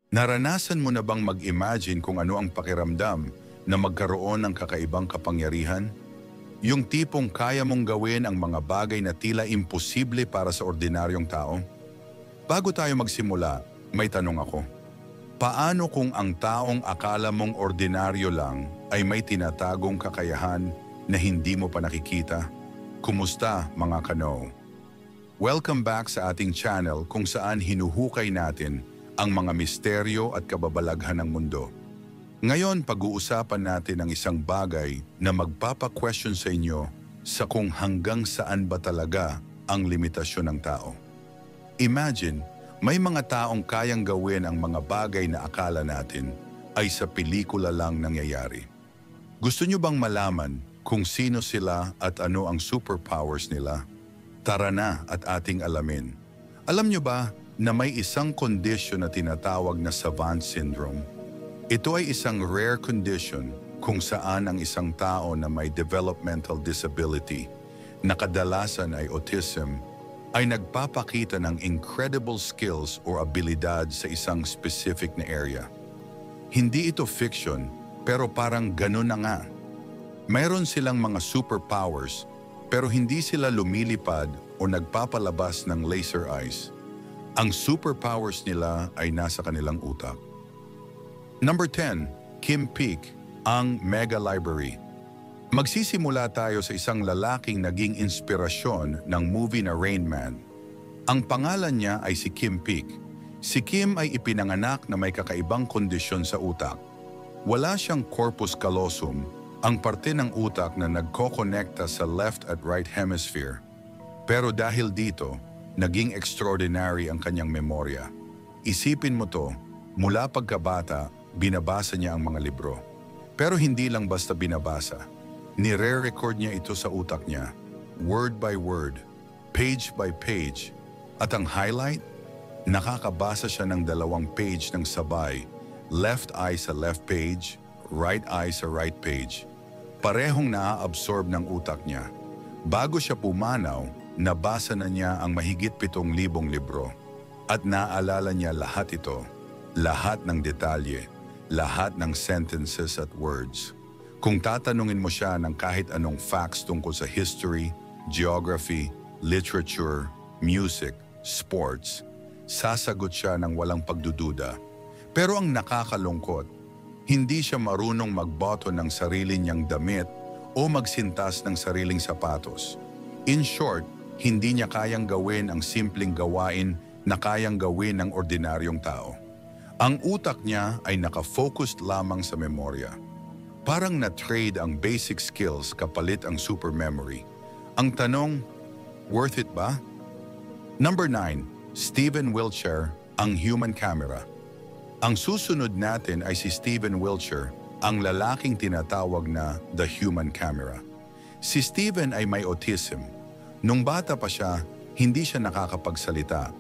Naranasan mo na bang mag-imagine kung ano ang pakiramdam na magkaroon ng kakaibang kapangyarihan? Yung tipong kaya mong gawin ang mga bagay na tila imposible para sa ordinaryong tao? Bago tayo magsimula, may tanong ako. Paano kung ang taong akala mong ordinaryo lang ay may tinatagong kakayahan na hindi mo pa nakikita? Kumusta mga kano? Welcome back sa ating channel kung saan hinuhukay natin ang mga misteryo at kababalaghan ng mundo. Ngayon, pag-uusapan natin ang isang bagay na magpapa-question sa inyo sa kung hanggang saan ba talaga ang limitasyon ng tao. Imagine, may mga taong kayang gawin ang mga bagay na akala natin ay sa pelikula lang nangyayari. Gusto nyo bang malaman kung sino sila at ano ang superpowers nila? Tara na at ating alamin. Alam nyo ba na may isang kondisyon na tinatawag na savant syndrome? Ito ay isang rare condition kung saan ang isang tao na may developmental disability, na kadalasan ay autism, ay nagpapakita ng incredible skills o abilidad sa isang specific na area. Hindi ito fiction, pero parang ganun na nga. Mayroon silang mga superpowers, pero hindi sila lumilipad o nagpapalabas ng laser eyes. Ang superpowers nila ay nasa kanilang utak. Number 10, Kim Peek, ang Mega Library. Magsisimula tayo sa isang lalaking naging inspirasyon ng movie na Rain Man. Ang pangalan niya ay si Kim Peek. Si Kim ay ipinanganak na may kakaibang kondisyon sa utak. Wala siyang corpus callosum, ang parte ng utak na nagkokonekta sa left at right hemisphere. Pero dahil dito, naging extraordinary ang kanyang memorya. Isipin mo to, mula pagkabata, binabasa niya ang mga libro. Pero hindi lang basta binabasa. Nire-record niya ito sa utak niya, word by word, page by page. At ang highlight, nakakabasa siya ng 2 page ng sabay, left eye sa left page, right eye sa right page. Parehong naa-absorb ng utak niya. Bago siya pumanaw, nabasa na niya ang mahigit 7,000 libro. At naalala niya lahat ito, lahat ng detalye, lahat ng sentences at words. Kung tatanungin mo siya ng kahit anong facts tungkol sa history, geography, literature, music, sports, sasagot siya ng walang pagdududa. Pero ang nakakalungkot, hindi siya marunong magboto ng sarili niyang damit o magsintas ng sariling sapatos. In short, hindi niya kayang gawin ang simpleng gawain na kayang gawin ng ordinaryong tao. Ang utak niya ay nakafocused lamang sa memorya. Parang na-trade ang basic skills kapalit ang super memory. Ang tanong, worth it ba? Number 9, Steven Wiltshire, ang human camera. Ang susunod natin ay si Steven Wiltshire, ang lalaking tinatawag na the human camera. Si Steven ay may autism. Nung bata pa siya, hindi siya nakakapagsalita.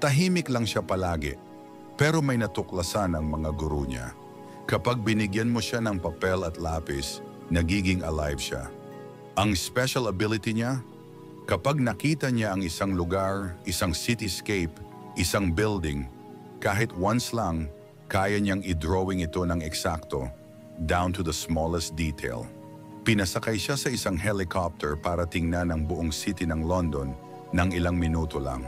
Tahimik lang siya palagi. Pero may natuklasan ang mga guro niya. Kapag binigyan mo siya ng papel at lapis, nagiging alive siya. Ang special ability niya, kapag nakita niya ang isang lugar, isang cityscape, isang building, kahit once lang, kaya niyang i-drawing ito ng eksakto, down to the smallest detail. Pinasakay siya sa isang helicopter para tingnan ang buong city ng London ng ilang minuto lang.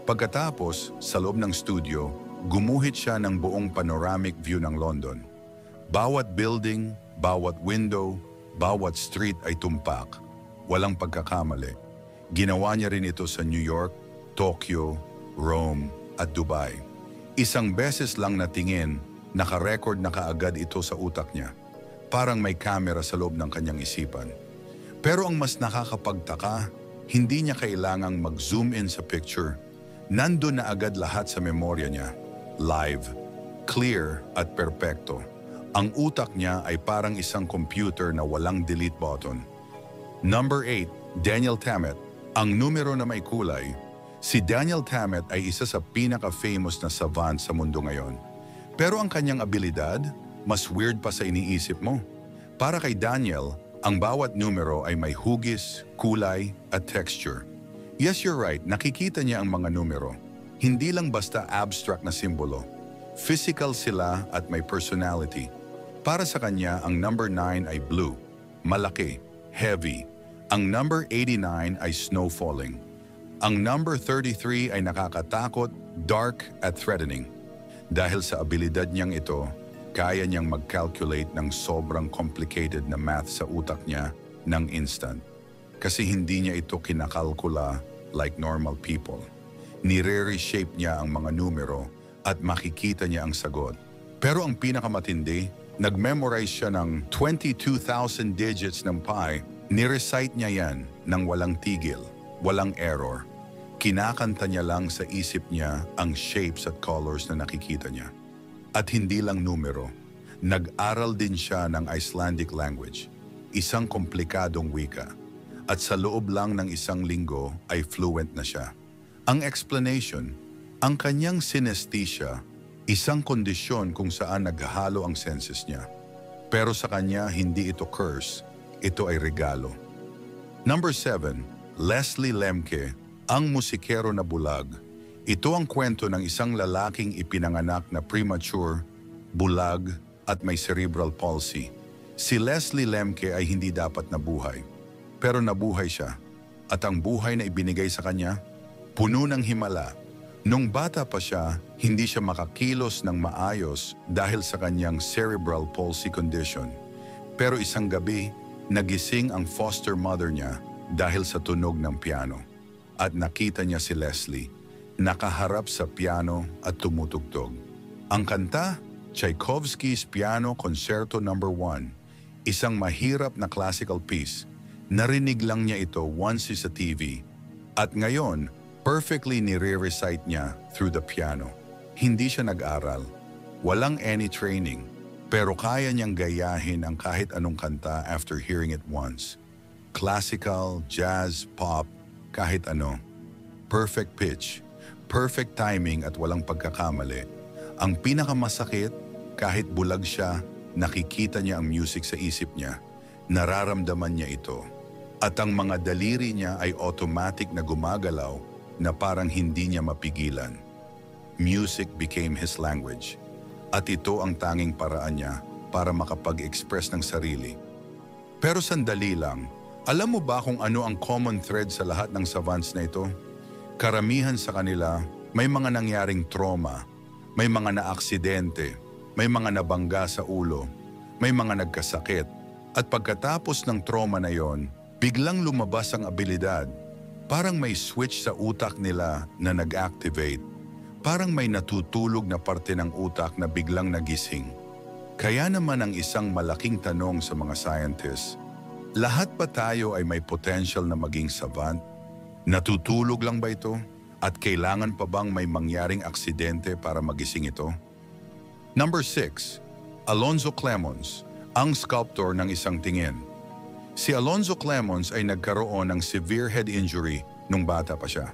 Pagkatapos, sa loob ng studio, gumuhit siya ng buong panoramic view ng London. Bawat building, bawat window, bawat street ay tumpak. Walang pagkakamali. Ginawa niya rin ito sa New York, Tokyo, Rome at Dubai. Isang beses lang natingin, naka-record na kaagad ito sa utak niya. Parang may camera sa loob ng kanyang isipan. Pero ang mas nakakapagtaka, hindi niya kailangang mag-zoom in sa picture. Nandun na agad lahat sa memorya niya. Live, clear at perpekto. Ang utak niya ay parang isang computer na walang delete button. Number 8, Daniel Tammet, ang numero na may kulay. Si Daniel Tammet ay isa sa pinaka-famous na savant sa mundo ngayon. Pero ang kanyang abilidad, mas weird pa sa iniisip mo. Para kay Daniel, ang bawat numero ay may hugis, kulay at texture. Yes, you're right, nakikita niya ang mga numero. Hindi lang basta abstract na simbolo. Physical sila at may personality. Para sa kanya, ang number 9 ay blue, malaki, heavy. Ang number 89 ay snow falling. Ang number 33 ay nakakatakot, dark at threatening. Dahil sa abilidad niyang ito, kaya niyang mag-calculate ng sobrang complicated na math sa utak niya ng instant. Kasi hindi niya ito kinakalkula like normal people. Nire-reshape niya ang mga numero at makikita niya ang sagot. Pero ang pinakamatindi, nag-memorize siya ng 22,000 digits ng pi, nirecite niya yan ng walang tigil, walang error. Kinakanta niya lang sa isip niya ang shapes at colors na nakikita niya. At hindi lang numero, nag-aral din siya ng Icelandic language, isang komplikadong wika. At sa loob lang ng isang linggo ay fluent na siya. Ang explanation, ang kanyang synesthesia, isang kondisyon kung saan naghahalo ang senses niya. Pero sa kanya, hindi ito curse, ito ay regalo. Number 7, Leslie Lemke, ang musikero na bulag. Ito ang kwento ng isang lalaking ipinanganak na premature, bulag at may cerebral palsy. Si Leslie Lemke ay hindi dapat nabuhay. Pero nabuhay siya. At ang buhay na ibinigay sa kanya, puno ng himala. Nung bata pa siya, hindi siya makakilos ng maayos dahil sa kanyang cerebral palsy condition. Pero isang gabi, nagising ang foster mother niya dahil sa tunog ng piano. At nakita niya si Leslie, nakaharap sa piano at tumutugtog. Ang kanta, Tchaikovsky's Piano Concerto No. 1, isang mahirap na classical piece. Narinig lang niya ito once sa TV. At ngayon, perfectly nire-recite niya through the piano. Hindi siya nag-aral, walang any training, pero kaya niyang gayahin ang kahit anong kanta after hearing it once. Classical, jazz, pop, kahit ano. Perfect pitch, perfect timing at walang pagkakamali. Ang pinakamasakit, kahit bulag siya, nakikita niya ang music sa isip niya. Nararamdaman niya ito. At ang mga daliri niya ay automatic na gumagalaw na parang hindi niya mapigilan. Music became his language. At ito ang tanging paraan niya para makapag-express ng sarili. Pero sandali lang, alam mo ba kung ano ang common thread sa lahat ng savants na ito? Karamihan sa kanila, may mga nangyaring trauma, may mga naaksidente, may mga nabangga sa ulo, may mga nagkasakit. At pagkatapos ng trauma na yon, biglang lumabas ang abilidad. Parang may switch sa utak nila na nag-activate. Parang may natutulog na parte ng utak na biglang nagising. Kaya naman ang isang malaking tanong sa mga scientists, lahat ba tayo ay may potential na maging savant? Natutulog lang ba ito? At kailangan pa bang may mangyaring aksidente para magising ito? Number 6, Alonzo Clemons, ang sculptor ng isang tingin. Si Alonzo Clemons ay nagkaroon ng severe head injury nung bata pa siya.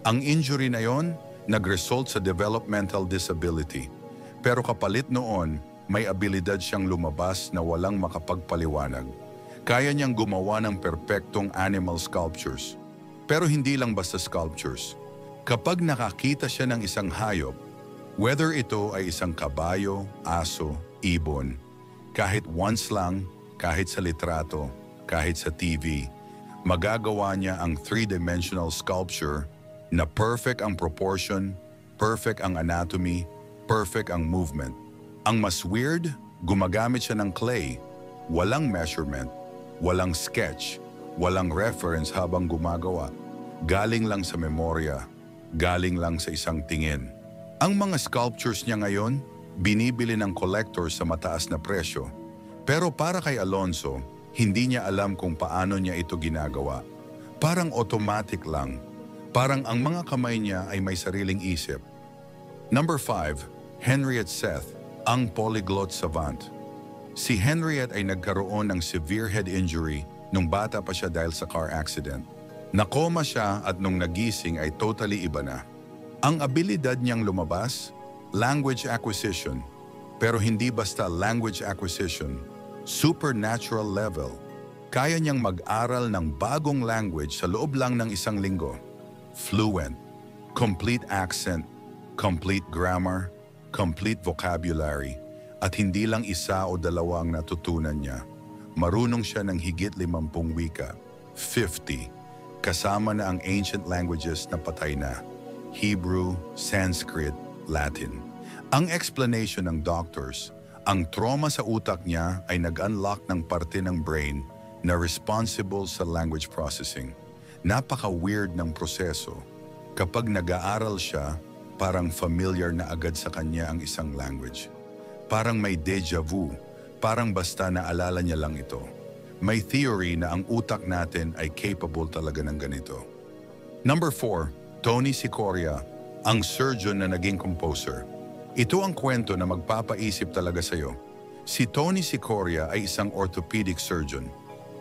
Ang injury na yon, nag-result sa developmental disability. Pero kapalit noon, may abilidad siyang lumabas na walang makapagpaliwanag. Kaya niyang gumawa ng perpektong animal sculptures. Pero hindi lang basta sculptures. Kapag nakakita siya ng isang hayop, whether ito ay isang kabayo, aso, ibon, kahit once lang, kahit sa litrato, kahit sa TV, magagawa niya ang three-dimensional sculpture na perfect ang proportion, perfect ang anatomy, perfect ang movement. Ang mas weird, gumagamit siya ng clay, walang measurement, walang sketch, walang reference habang gumagawa. Galing lang sa memorya, galing lang sa isang tingin. Ang mga sculptures niya ngayon, binibili ng collectors sa mataas na presyo. Pero para kay Alonzo, hindi niya alam kung paano niya ito ginagawa. Parang automatic lang. Parang ang mga kamay niya ay may sariling isip. Number 5, Henriette Seth, ang polyglot savant. Si Henriette ay nagkaroon ng severe head injury nung bata pa siya dahil sa car accident. Nakoma siya at nung nagising ay totally iba na. Ang abilidad niyang lumabas, language acquisition. Pero hindi basta language acquisition, supernatural level. Kaya niyang mag-aral ng bagong language sa loob lang ng isang linggo. Fluent, complete accent, complete grammar, complete vocabulary, at hindi lang isa o dalawa ang natutunan niya. Marunong siya ng higit 50 wika, 50, kasama na ang ancient languages na patay na, Hebrew, Sanskrit, Latin. Ang explanation ng doctors, ang trauma sa utak niya ay nag-unlock ng parte ng brain na responsible sa language processing. Napaka-weird ng proseso. Kapag nag-aaral siya, parang familiar na agad sa kanya ang isang language. Parang may deja vu, parang basta naalala niya lang ito. May theory na ang utak natin ay capable talaga ng ganito. Number 4, Tony Sikoria, ang surgeon na naging composer. Ito ang kwento na magpapaisip talaga sa'yo. Si Tony Sikoria ay isang orthopedic surgeon.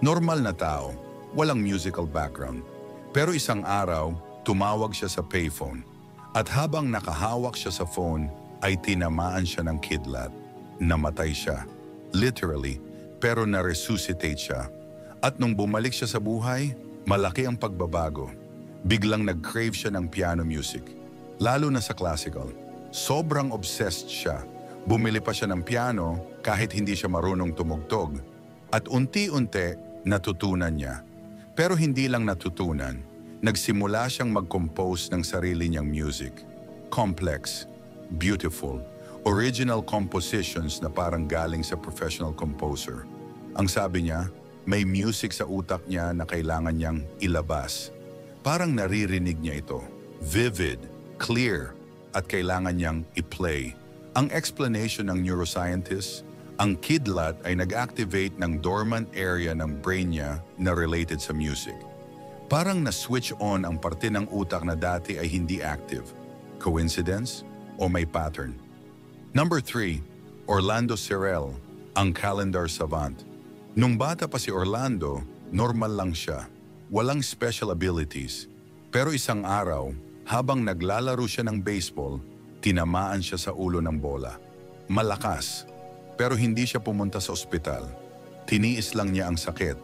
Normal na tao, walang musical background. Pero isang araw, tumawag siya sa payphone. At habang nakahawak siya sa phone, ay tinamaan siya ng kidlat. Namatay siya. Literally, pero na-resuscitate siya. At nung bumalik siya sa buhay, malaki ang pagbabago. Biglang nag-crave siya ng piano music. Lalo na sa classical. Sobrang obsessed siya. Bumili pa siya ng piano kahit hindi siya marunong tumugtog. At unti-unti, natutunan niya. Pero hindi lang natutunan, nagsimula siyang mag-compose ng sarili niyang music. Complex, beautiful, original compositions na parang galing sa professional composer. Ang sabi niya, may music sa utak niya na kailangan niyang ilabas. Parang naririnig niya ito. Vivid, clear, at kailangan niyang i-play. Ang explanation ng neuroscientists, ang kidlat ay nag-activate ng dormant area ng brain niya na related sa music. Parang na-switch on ang parte ng utak na dati ay hindi active. Coincidence o may pattern? Number 3, Orlando Cerel, ang calendar savant. Nung bata pa si Orlando, normal lang siya. Walang special abilities. Pero isang araw, habang naglalaro siya ng baseball, tinamaan siya sa ulo ng bola. Malakas. Pero hindi siya pumunta sa ospital. Tiniis lang niya ang sakit.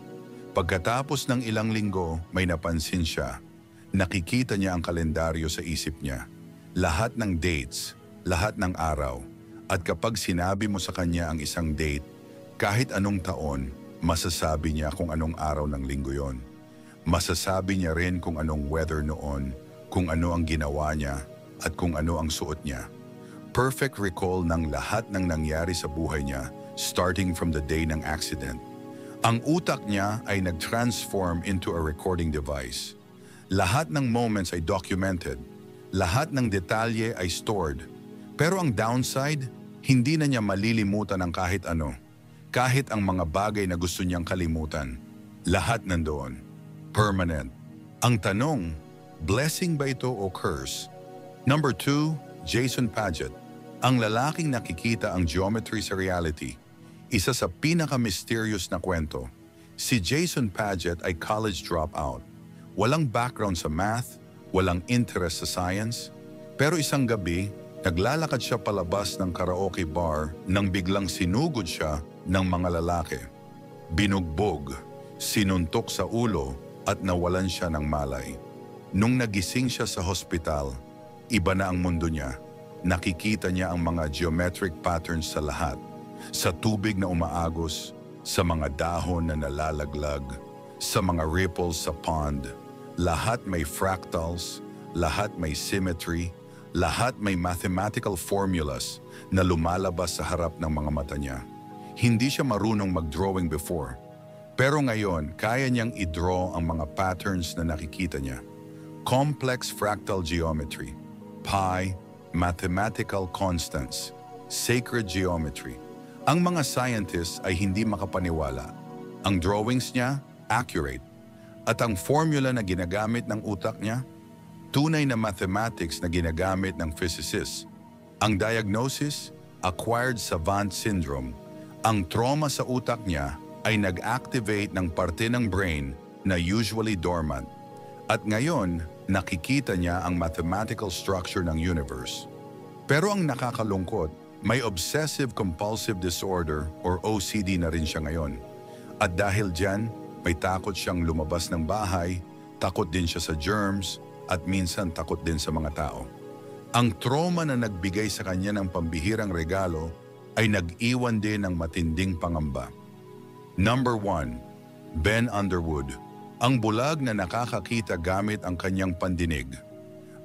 Pagkatapos ng ilang linggo, may napansin siya. Nakikita niya ang kalendaryo sa isip niya. Lahat ng dates, lahat ng araw. At kapag sinabi mo sa kanya ang isang date, kahit anong taon, masasabi niya kung anong araw ng linggo yon. Masasabi niya rin kung anong weather noon, kung ano ang ginawa niya, at kung ano ang suot niya. Perfect recall ng lahat ng nangyari sa buhay niya, starting from the day ng accident. Ang utak niya ay nag-transform into a recording device. Lahat ng moments ay documented. Lahat ng detalye ay stored. Pero ang downside, hindi na niya malilimutan ang kahit ano. Kahit ang mga bagay na gusto niyang kalimutan. Lahat nandoon. Permanent. Ang tanong, blessing ba ito o curse? Number 2, Jason Paget. Ang lalaking nakikita ang geometry sa reality. Isa sa pinaka-mysterious na kwento. Si Jason Paget ay college dropout. Walang background sa math, walang interest sa science. Pero isang gabi, naglalakad siya palabas ng karaoke bar nang biglang sinugod siya ng mga lalaki. Binugbog, sinuntok sa ulo at nawalan siya ng malay. Nung nagising siya sa hospital, iba na ang mundo niya. Nakikita niya ang mga geometric patterns sa lahat. Sa tubig na umaagos, sa mga dahon na nalalaglag, sa mga ripples sa pond. Lahat may fractals, lahat may symmetry, lahat may mathematical formulas na lumalabas sa harap ng mga mata niya. Hindi siya marunong mag-drawing before. Pero ngayon, kaya niyang i-draw ang mga patterns na nakikita niya. Complex fractal geometry, pi, mathematical constants, sacred geometry. Ang mga scientists ay hindi makapaniwala. Ang drawings niya, accurate. At ang formula na ginagamit ng utak niya, tunay na mathematics na ginagamit ng physicists. Ang diagnosis, acquired savant syndrome. Ang trauma sa utak niya ay nag-activate ng parte ng brain na usually dormant. At ngayon, nakikita niya ang mathematical structure ng universe. Pero ang nakakalungkot, may obsessive-compulsive disorder or OCD na rin siya ngayon. At dahil dyan, may takot siyang lumabas ng bahay, takot din siya sa germs, at minsan takot din sa mga tao. Ang trauma na nagbigay sa kanya ng pambihirang regalo ay nag-iwan din ng matinding pangamba. Number 1. Ben Underwood, ang bulag na nakakakita gamit ang kanyang pandinig.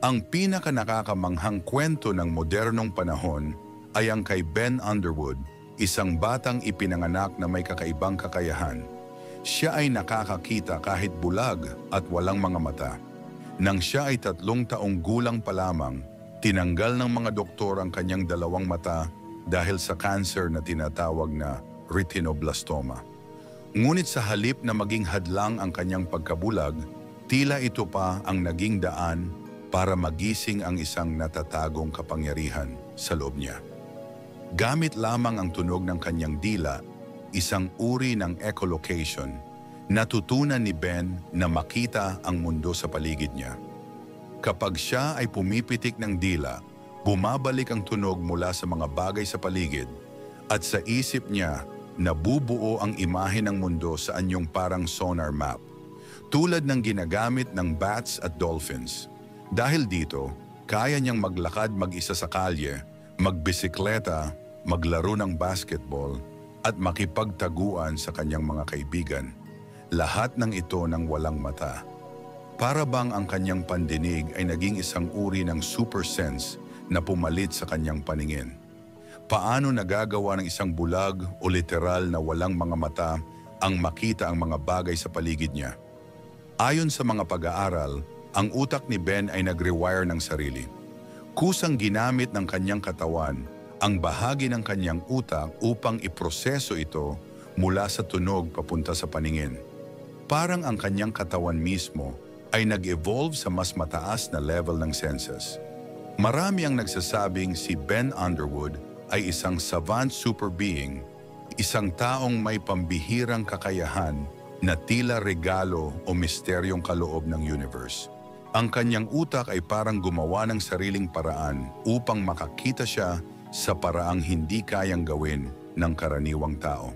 Ang pinaka-nakakamanghang kwento ng modernong panahon ay ang kay Ben Underwood, isang batang ipinanganak na may kakaibang kakayahan. Siya ay nakakakita kahit bulag at walang mga mata. Nang siya ay 3 taong gulang pa lamang, tinanggal ng mga doktor ang kanyang 2 mata dahil sa cancer na tinatawag na retinoblastoma. Ngunit sa halip na maging hadlang ang kanyang pagkabulag, tila ito pa ang naging daan para magising ang isang natatagong kapangyarihan sa loob niya. Gamit lamang ang tunog ng kanyang dila, isang uri ng echolocation, natutunan ni Ben na makita ang mundo sa paligid niya. Kapag siya ay pumipitik ng dila, bumabalik ang tunog mula sa mga bagay sa paligid at sa isip niya nabubuo ang imahe ng mundo sa anyong parang sonar map, tulad ng ginagamit ng bats at dolphins. Dahil dito, kaya niyang maglakad mag-isa sa kalye, magbisikleta, maglaro ng basketball at makipagtaguan sa kanyang mga kaibigan. Lahat ng ito ng walang mata. Para bang ang kanyang pandinig ay naging isang uri ng super sense na pumalit sa kanyang paningin. Paano nagagawa ng isang bulag o literal na walang mga mata ang makita ang mga bagay sa paligid niya? Ayon sa mga pag-aaral, ang utak ni Ben ay nag-rewire ng sarili. Kusang ginamit ng kanyang katawan ang bahagi ng kanyang utak upang iproseso ito mula sa tunog papunta sa paningin. Parang ang kanyang katawan mismo ay nag-evolve sa mas mataas na level ng senses. Marami ang nagsasabing si Ben Underwood ay isang savant super being, isang taong may pambihirang kakayahan na tila regalo o misteryong kaloob ng universe. Ang kanyang utak ay parang gumawa ng sariling paraan upang makakita siya sa paraang hindi kayang gawin ng karaniwang tao.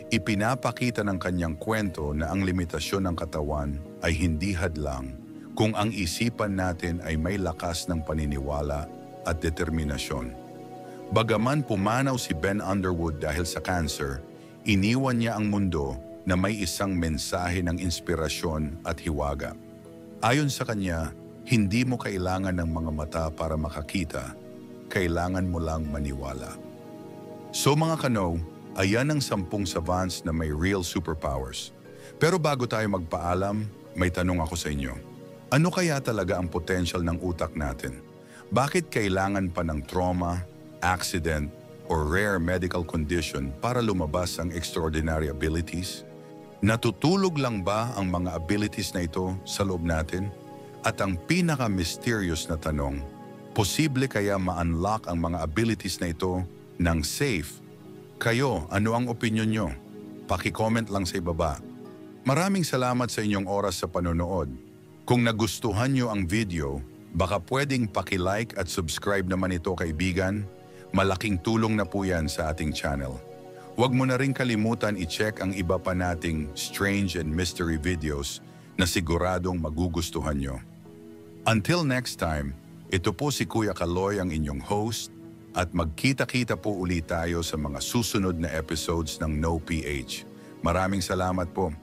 Ipinapakita ng kanyang kwento na ang limitasyon ng katawan ay hindi hadlang kung ang isipan natin ay may lakas ng paniniwala at determinasyon. Bagaman pumanaw si Ben Underwood dahil sa cancer, iniwan niya ang mundo na may isang mensahe ng inspirasyon at hiwaga. Ayon sa kanya, hindi mo kailangan ng mga mata para makakita, kailangan mo lang maniwala. So mga kano, ayan ang 10 savants na may real superpowers. Pero bago tayo magpaalam, may tanong ako sa inyo. Ano kaya talaga ang potential ng utak natin? Bakit kailangan pa ng trauma, accident, or rare medical condition para lumabas ang extraordinary abilities? Natutulog lang ba ang mga abilities na ito sa loob natin? At ang pinaka-mysterious na tanong, posible kaya ma-unlock ang mga abilities na ito ng safe? Kayo, ano ang opinion nyo? Paki-comment lang sa ibaba. Maraming salamat sa inyong oras sa panonood. Kung nagustuhan nyo ang video, baka pwedeng paki-like at subscribe naman ito kaibigan. Malaking tulong na po yan sa ating channel. Huwag mo na rin kalimutan i-check ang iba pa nating strange and mystery videos na siguradong magugustuhan nyo. Until next time, ito po si Kuya Kaloy ang inyong host at magkita-kita po ulit tayo sa mga susunod na episodes ng No PH. Maraming salamat po.